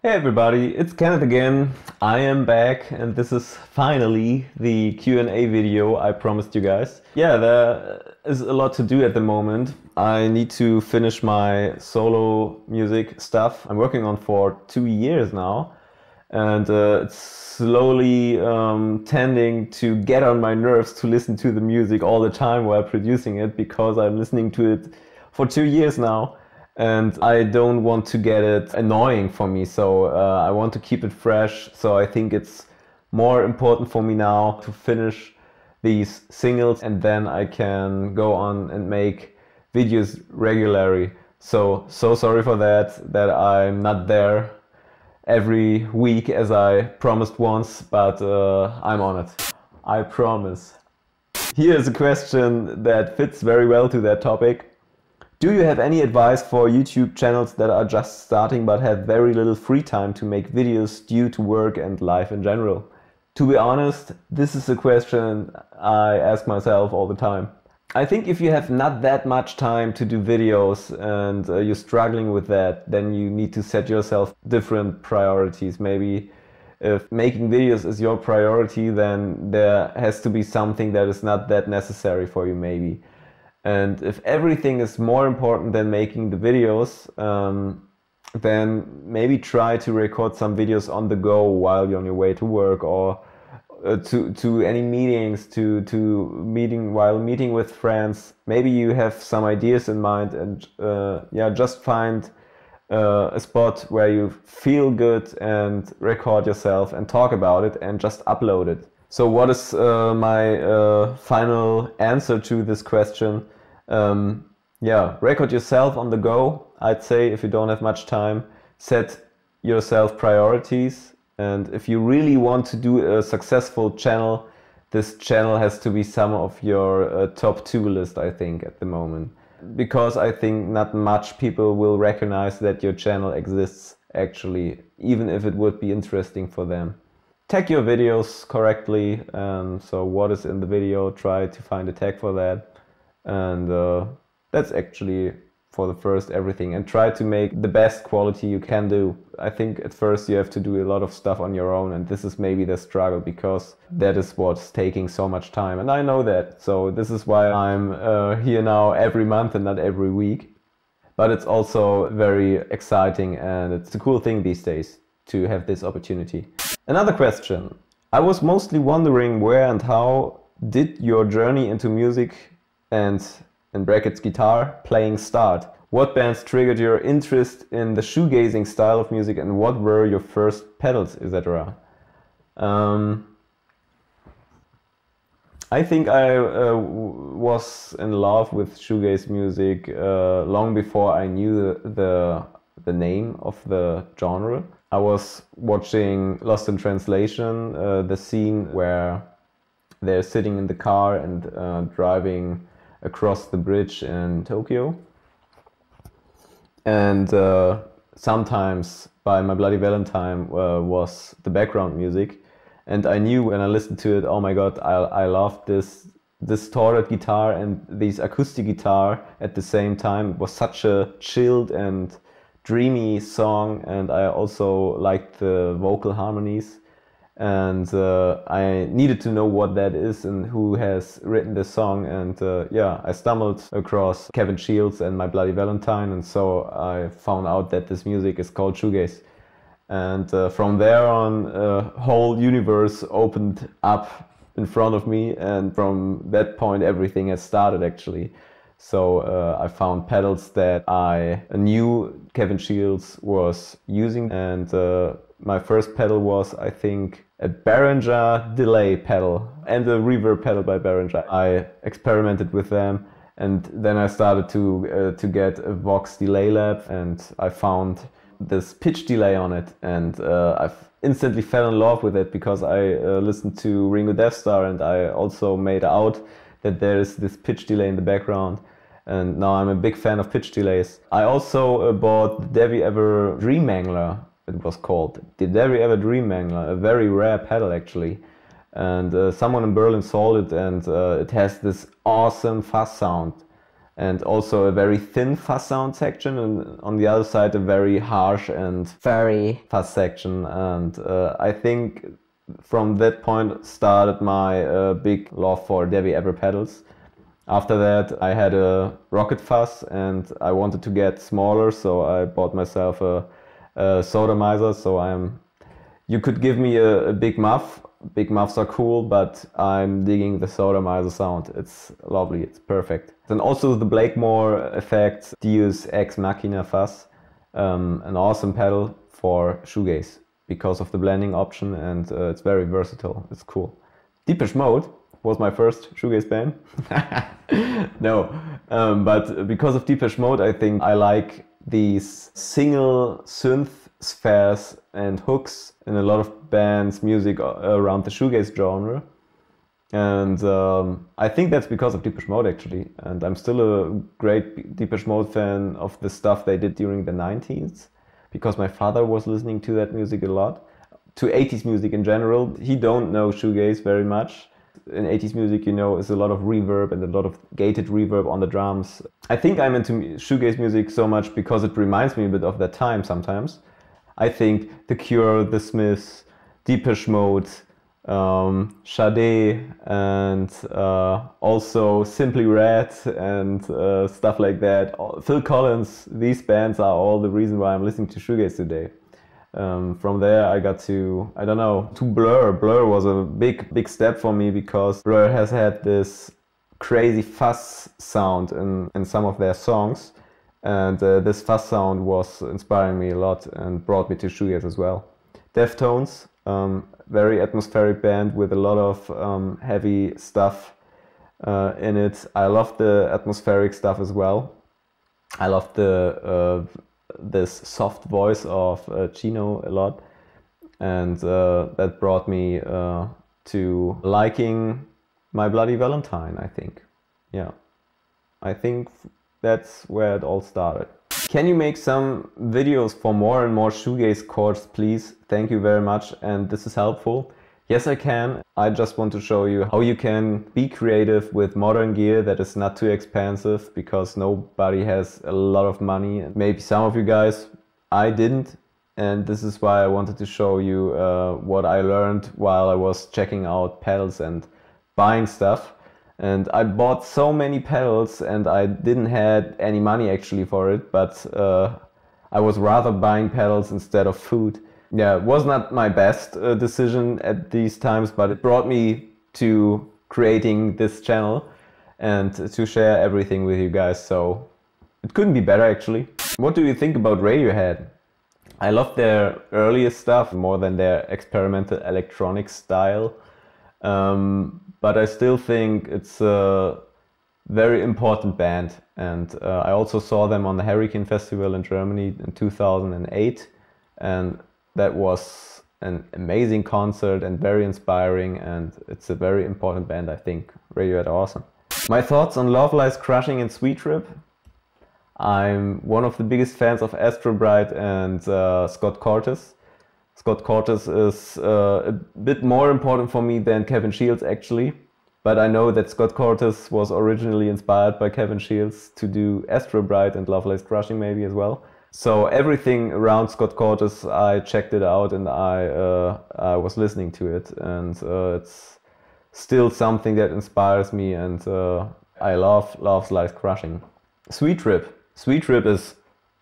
Hey everybody, it's Kenneth again. I am back and this is finally the Q&A video I promised you guys. Yeah, there is a lot to do at the moment. I need to finish my solo music stuff I'm working on for 2 years now. And it's slowly tending to get on my nerves to listen to the music all the time while producing it, because I'm listening to it for 2 years now. And I don't want to get it annoying for me, so I want to keep it fresh. So I think it's more important for me now to finish these singles, and then I can go on and make videos regularly. So sorry for that I'm not there every week as I promised once, but I'm on it. I promise. Here's a question that fits very well to that topic. Do you have any advice for YouTube channels that are just starting but have very little free time to make videos due to work and life in general? To be honest, this is a question I ask myself all the time. I think if you have not that much time to do videos and you're struggling with that, then you need to set yourself different priorities. Maybe if making videos is your priority, then there has to be something that is not that necessary for you maybe. And if everything is more important than making the videos, then maybe try to record some videos on the go while you're on your way to work, or to any meetings, while meeting with friends. Maybe you have some ideas in mind, and yeah, just find a spot where you feel good and record yourself and talk about it and just upload it. So what is my final answer to this question? Yeah, record yourself on the go. I'd say if you don't have much time, set yourself priorities. And if you really want to do a successful channel, this channel has to be some of your top 2 list, I think, at the moment. Because I think not much people will recognize that your channel exists, actually, even if it would be interesting for them. Tag your videos correctly, so what is in the video, try to find a tag for that, and that's actually for the first everything, and try to make the best quality you can do. I think at first you have to do a lot of stuff on your own, and this is maybe the struggle, because that is what's taking so much time, and I know that, so this is why I'm here now every month and not every week. But it's also very exciting, and it's a cool thing these days to have this opportunity. Another question. I was mostly wondering where and how did your journey into music and, in brackets, guitar playing start? What bands triggered your interest in the shoegazing style of music, and what were your first pedals, etc.? I think I was in love with shoegaze music long before I knew the name of the genre. I was watching Lost in Translation, the scene where they're sitting in the car and driving across the bridge in Tokyo. And sometimes By My Bloody Valentine was the background music. And I knew when I listened to it, oh my god, I loved this distorted guitar and this acoustic guitar at the same time. It was such a chilled and dreamy song, and I also liked the vocal harmonies, and I needed to know what that is and who has written this song, and yeah, I stumbled across Kevin Shields and My Bloody Valentine, and so I found out that this music is called shoegaze, and from there on a whole universe opened up in front of me, and from that point everything has started actually. So I found pedals that I knew Kevin Shields was using, and my first pedal was, I think, a Behringer delay pedal and a reverb pedal by Behringer. I experimented with them, and then I started to get a Vox delay lab, and I found this pitch delay on it, and I instantly fell in love with it because I listened to Ringo Death Star, and I also made out that there is this pitch delay in the background, and now I'm a big fan of pitch delays. I also bought the Did We Ever Dream Mangler, it was called. Did We Ever Dream Mangler, a very rare pedal actually, and someone in Berlin sold it, and it has this awesome fuzz sound, and also a very thin fuzz sound section, and on the other side a very harsh and very fuzz section. And I think from that point started my big love for Debbie Ever pedals. After that I had a rocket fuzz and I wanted to get smaller, so I bought myself a sodomizer. So you could give me a big muff. Big muffs are cool, but I'm digging the sodomizer sound. It's lovely, it's perfect. And also the Blakemore effect Deus Ex Machina fuzz, an awesome pedal for shoegaze because of the blending option, and it's very versatile, it's cool. Depeche Mode was my first shoegaze band. No, but because of Depeche Mode I think I like these single synth spheres and hooks in a lot of bands' music around the shoegaze genre, and I think that's because of Depeche Mode actually, and I'm still a great Depeche Mode fan of the stuff they did during the 90s, because my father was listening to that music a lot, to 80s music in general. He don't know shoegaze very much. In 80s music, you know, is a lot of reverb and a lot of gated reverb on the drums. I think I'm into shoegaze music so much because it reminds me a bit of that time sometimes. I think The Cure, The Smiths, Depeche Mode, Sade, and also Simply Red and stuff like that. Phil Collins, these bands are all the reason why I'm listening to shoegaze today. From there I got to, I don't know, to Blur. Blur was a big step for me because Blur has had this crazy fuzz sound in some of their songs. And this fuzz sound was inspiring me a lot and brought me to shoegaze as well. Deftones, very atmospheric band with a lot of heavy stuff in it. I love the atmospheric stuff as well. I love this soft voice of Chino a lot, and that brought me to liking My Bloody Valentine, I think. Yeah, I think that's where it all started. Can you make some videos for more and more shoegaze chords, please? Thank you very much, and this is helpful. Yes, I can. I just want to show you how you can be creative with modern gear that is not too expensive, because nobody has a lot of money. Maybe some of you guys, I didn't, and this is why I wanted to show you what I learned while I was checking out pedals and buying stuff. And I bought so many pedals and I didn't have any money actually for it, but I was rather buying pedals instead of food. Yeah, it was not my best decision at these times, but it brought me to creating this channel and to share everything with you guys, so it couldn't be better actually. What do you think about Radiohead? I love their earlier stuff more than their experimental electronic style. But I still think it's a very important band, and I also saw them on the Hurricane Festival in Germany in 2008, and that was an amazing concert and very inspiring, and it's a very important band, I think. Radiohead are awesome. My thoughts on Love Lies Crushing and Sweet Trip. I'm one of the biggest fans of Astro Bright and Scott Cortis. Scott Cortis is a bit more important for me than Kevin Shields actually, but I know that Scott Cortis was originally inspired by Kevin Shields to do Astro Bright and Love Lies Crushing maybe as well. So everything around Scott Cortis, I checked it out and I was listening to it, and it's still something that inspires me, and I love Love Lies Crushing. Sweet Trip. Sweet Trip is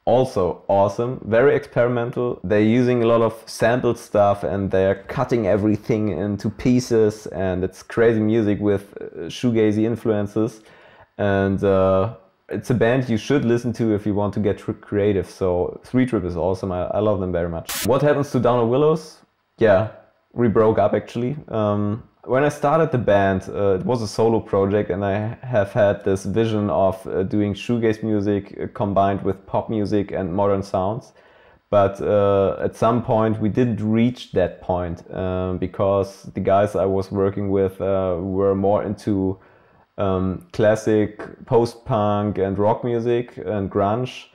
also awesome, very experimental. They're using a lot of sampled stuff and they're cutting everything into pieces, and it's crazy music with shoegazy influences, and it's a band you should listen to if you want to get creative. So Sweet Trip is awesome, I love them very much. What happens to Down the Willows? Yeah, we broke up actually. When I started the band, it was a solo project, and I have had this vision of doing shoegaze music combined with pop music and modern sounds. But at some point we didn't reach that point because the guys I was working with were more into classic post-punk and rock music and grunge.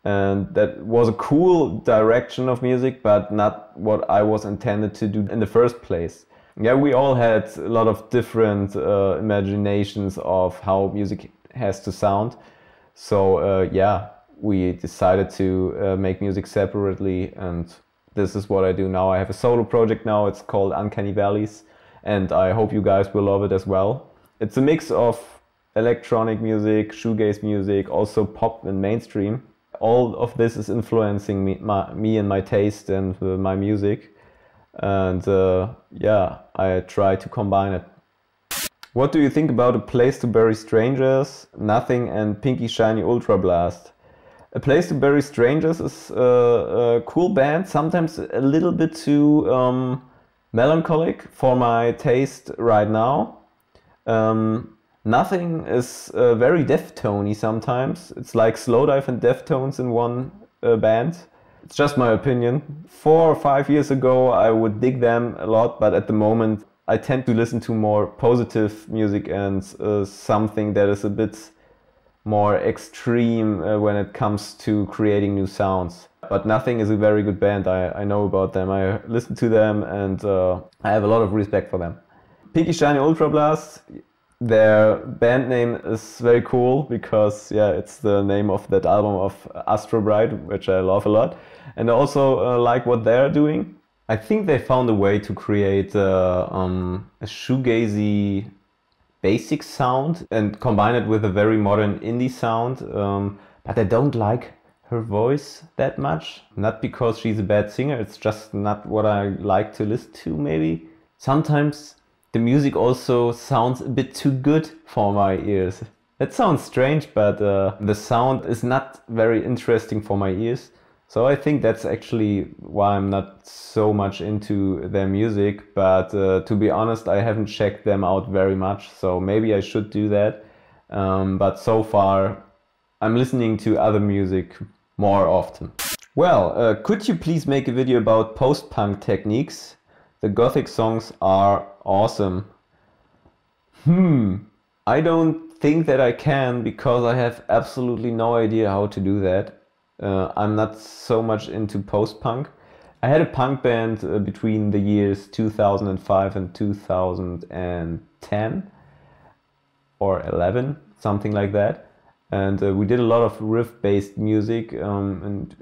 And that was a cool direction of music, but not what I was intended to do in the first place. Yeah, we all had a lot of different imaginations of how music has to sound. So yeah, we decided to make music separately, and this is what I do now. I have a solo project now, it's called Uncanny Valleys, and I hope you guys will love it as well. It's a mix of electronic music, shoegaze music, also pop and mainstream. All of this is influencing me and my taste and my music. And yeah, I try to combine it. What do you think about A Place to Bury Strangers, Nothing, and Pinky Shiny Ultra Blast? A Place to Bury Strangers is a cool band, sometimes a little bit too melancholic for my taste right now. Nothing is very Deftoney sometimes. It's like Slowdive and Deftones in one band. It's just my opinion. 4 or 5 years ago I would dig them a lot, but at the moment I tend to listen to more positive music and something that is a bit more extreme when it comes to creating new sounds. But Nothing is a very good band. I know about them. I listen to them, and I have a lot of respect for them. Pinky Shiny Ultra Blast, their band name is very cool because yeah, it's the name of that album of Astro Bright, which I love a lot, and I also like what they're doing. I think they found a way to create a shoegazy basic sound and combine it with a very modern indie sound, but I don't like her voice that much. Not because she's a bad singer, it's just not what I like to listen to maybe. Sometimes the music also sounds a bit too good for my ears. That sounds strange, but the sound is not very interesting for my ears. So I think that's actually why I'm not so much into their music, but to be honest, I haven't checked them out very much, so maybe I should do that. But so far, I'm listening to other music more often. Well, could you please make a video about post-punk techniques? The gothic songs are awesome. I don't think that I can, because I have absolutely no idea how to do that. I'm not so much into post-punk. I had a punk band between the years 2005 and 2010 or 11, something like that. And we did a lot of riff-based music, and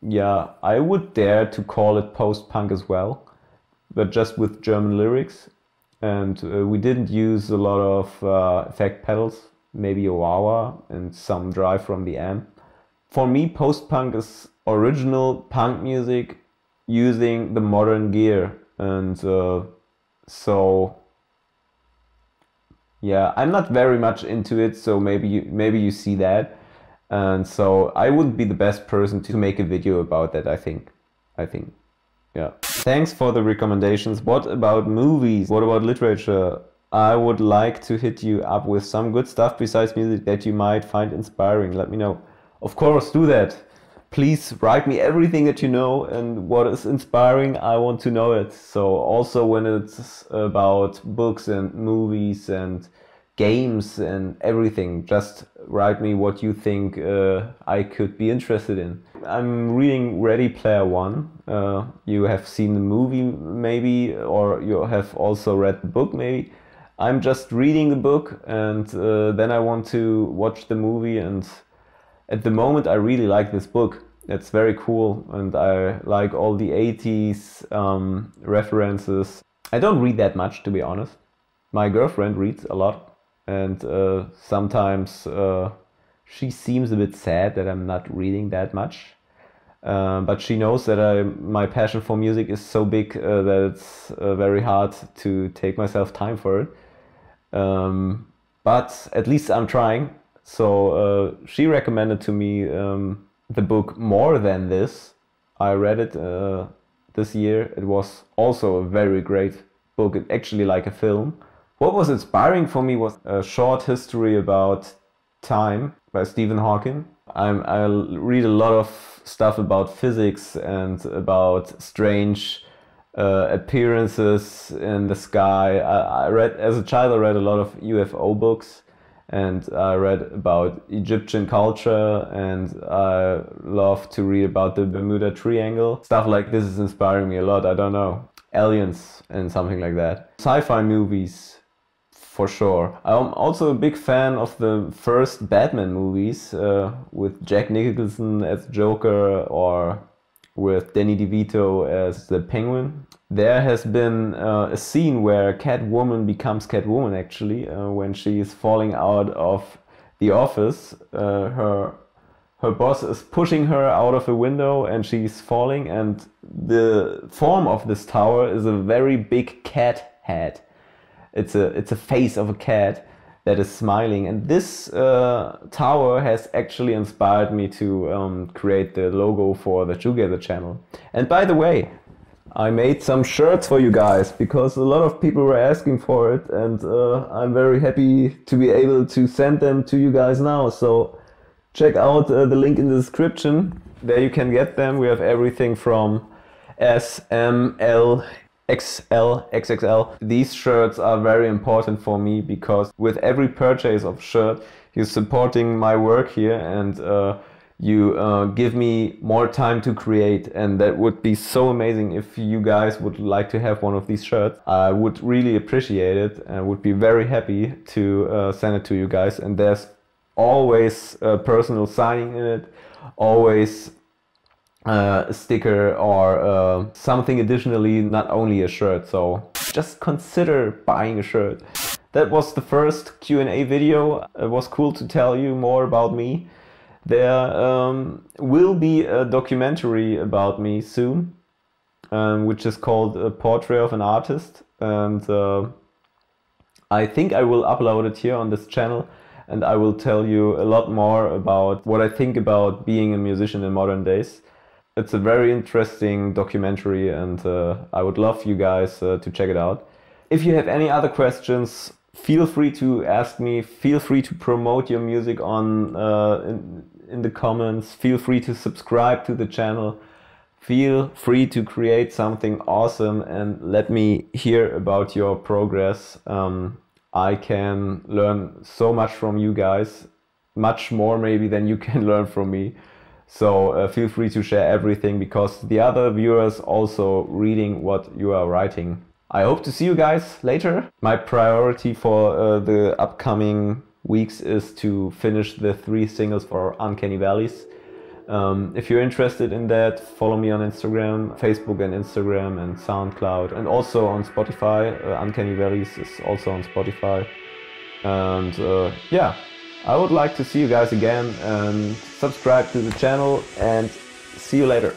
yeah, I would dare to call it post-punk as well, but just with German lyrics. And we didn't use a lot of effect pedals, maybe a wah-wah and some drive from the amp. For me, post-punk is original punk music using the modern gear, and so yeah, I'm not very much into it, so maybe you see that, and so I wouldn't be the best person to make a video about that. I think, yeah. Thanks for the recommendations. What about movies? What about literature? I would like to hit you up with some good stuff besides music that you might find inspiring. Let me know. Of course, do that. Please write me everything that you know and what is inspiring. I want to know it. So also when it's about books and movies and games and everything, just write me what you think I could be interested in. I'm reading Ready Player One. You have seen the movie maybe, or you have also read the book maybe. I'm just reading the book, and then I want to watch the movie, and at the moment I really like this book. It's very cool, and I like all the 80s references. I don't read that much, to be honest. My girlfriend reads a lot, and sometimes she seems a bit sad that I'm not reading that much. But she knows that my passion for music is so big that it's very hard to take myself time for it. But at least I'm trying. So she recommended to me the book More Than This. I read it this year. It was also a very great book, actually like a film. What was inspiring for me was A Short History About Time by Stephen Hawking. I read a lot of stuff about physics and about strange appearances in the sky. As a child, I read a lot of UFO books, and I read about Egyptian culture, and I love to read about the Bermuda Triangle. Stuff like this is inspiring me a lot. I don't know, aliens and something like that. Sci-fi movies, for sure. I'm also a big fan of the first Batman movies with Jack Nicholson as Joker or with Danny DeVito as the Penguin. There has been a scene where Catwoman becomes Catwoman actually when she is falling out of the office. Her boss is pushing her out of a window and she's falling, and the form of this tower is a very big cat head. It's a face of a cat that is smiling, and this tower has actually inspired me to create the logo for the Shoegazer channel. And by the way, I made some shirts for you guys because a lot of people were asking for it, and I'm very happy to be able to send them to you guys now. So check out the link in the description. There you can get them. We have everything from S, M, L, XL, XXL. These shirts are very important for me because with every purchase of shirt, you're supporting my work here, and you give me more time to create, and that would be so amazing if you guys would like to have one of these shirts. I would really appreciate it and would be very happy to send it to you guys. And there's always a personal signing in it, always a sticker or something additionally, not only a shirt. So just consider buying a shirt. That was the first Q&A video. It was cool to tell you more about me. There will be a documentary about me soon, which is called A Portrait of an Artist, and I think I will upload it here on this channel. And I will tell you a lot more about what I think about being a musician in modern days. It's a very interesting documentary, and I would love you guys to check it out. If you have any other questions, feel free to ask me. Feel free to promote your music on in the comments. Feel free to subscribe to the channel. Feel free to create something awesome and let me hear about your progress. I can learn so much from you guys, much more maybe than you can learn from me. So feel free to share everything, because the other viewers also reading what you are writing. I hope to see you guys later. My priority for the upcoming weeks is to finish the 3 singles for Uncanny Valleys. If you're interested in that, follow me on Instagram, Facebook and Instagram and SoundCloud, and also on Spotify. Uncanny Valleys is also on Spotify. And yeah, I would like to see you guys again, and subscribe to the channel, and see you later.